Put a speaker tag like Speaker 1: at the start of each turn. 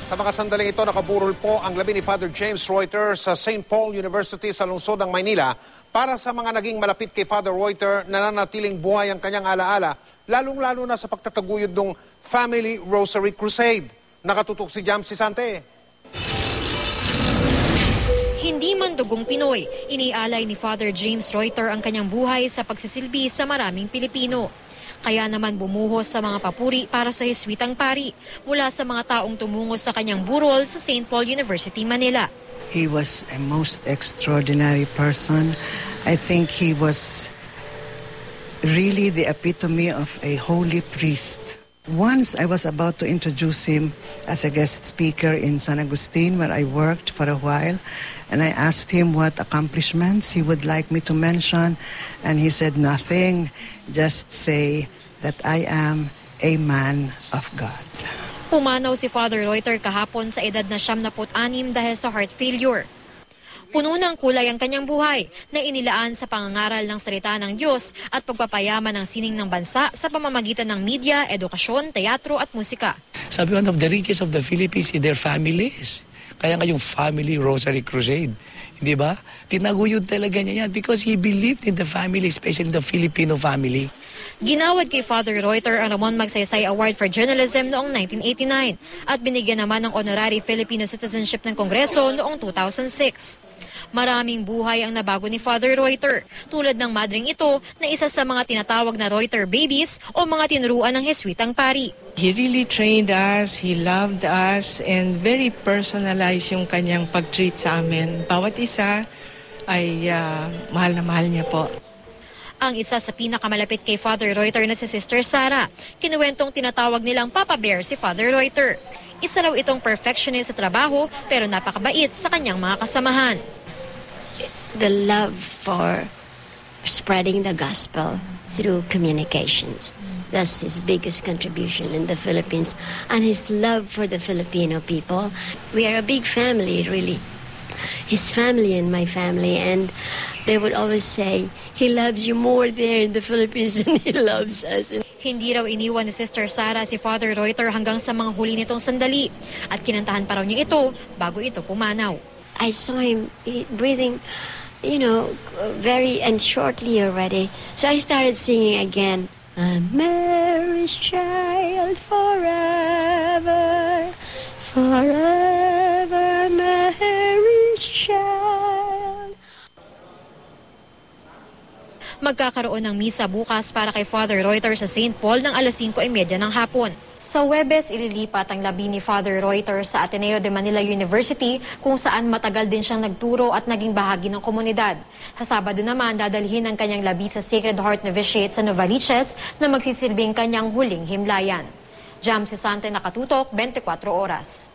Speaker 1: Sa mga sandaling ito, nakaburol po ang labi ni Father James Reuter sa St. Paul University sa lungsod ng Maynila para sa mga naging malapit kay Father Reuter na nanatiling buhay ang kanyang alaala, lalong-lalo na sa pagtataguyod ng Family Rosary Crusade. Nakatutok si Jam Sisante.
Speaker 2: Hindi man dugong Pinoy, inialay ni Father James Reuter ang kanyang buhay sa pagsisilbi sa maraming Pilipino. Kaya naman bumuhos sa mga papuri para sa Jesuitang pari mula sa mga taong tumungo sa kanyang burol sa St. Paul University, Manila.
Speaker 3: He was a most extraordinary person. I think he was really the epitome of a holy priest. Once I was about to introduce him as a guest speaker in San Agustin, where I worked for a while, and I asked him what accomplishments he would like me to mention, and he said, nothing, just say that I am a man of God.
Speaker 2: Pumanaw si Father Reuter kahapon sa edad na 76 dahil sa heart failure. Puno ng kulay ang kanyang buhay na inilaan sa pangangaral ng salita ng Diyos at pagpapayaman ng sining ng bansa sa pamamagitan ng media, edukasyon, teatro at musika.
Speaker 4: Sabi, one of the riches of the Philippines is their families. Kaya ngayong Family Rosary Crusade. Hindi ba? Tinaguyod talaga niya yan because he believed in the family, especially the Filipino family.
Speaker 2: Ginawad kay Father Reuter ang Ramon Magsaysay Award for Journalism noong 1989 at binigyan naman ng Honorary Filipino Citizenship ng Kongreso noong 2006. Maraming buhay ang nabago ni Father Reuter, tulad ng madring ito na isa sa mga tinatawag na Reuter babies o mga tinuruan ng Jesuitang pari.
Speaker 5: He really trained us, he loved us, and very personalized yung kanyang pag-treat sa amin. Bawat isa ay mahal na mahal niya po.
Speaker 2: Ang isa sa pinakamalapit kay Father Reuter na si Sister Sara, kinuwentong tinatawag nilang Papa Bear si Father Reuter. Isa raw itong perfectionist sa trabaho pero napakabait sa kanyang mga kasamahan.
Speaker 6: The love for spreading the gospel through communications. That's his biggest contribution in the Philippines. And his love for the Filipino people. We are a big family, really. His family and my family. And they would always say, he loves you more there in the Philippines than he loves us.
Speaker 2: Hindi raw iniwan ni Sister Sara si Father Reuter hanggang sa mga huli nitong sandali. At kinantahan pa raw niya ito bago ito pumanaw.
Speaker 6: I saw him breathing, very and shortly already. So I started singing again. I'm Mary's child forever, forever Mary's child.
Speaker 2: Magkakaroon ng misa bukas para kay Father Reuter sa St. Paul ng alas 5:30 ng hapon. Sa Huwebes, ililipat ang labi ni Father Reuter sa Ateneo de Manila University kung saan matagal din siyang nagturo at naging bahagi ng komunidad. Sa Sabado naman, dadalhin ang kanyang labi sa Sacred Heart Novitiate sa Novaliches na magsisilbing kanyang huling himlayan. Jam Sisante, nakatutok, 24 oras.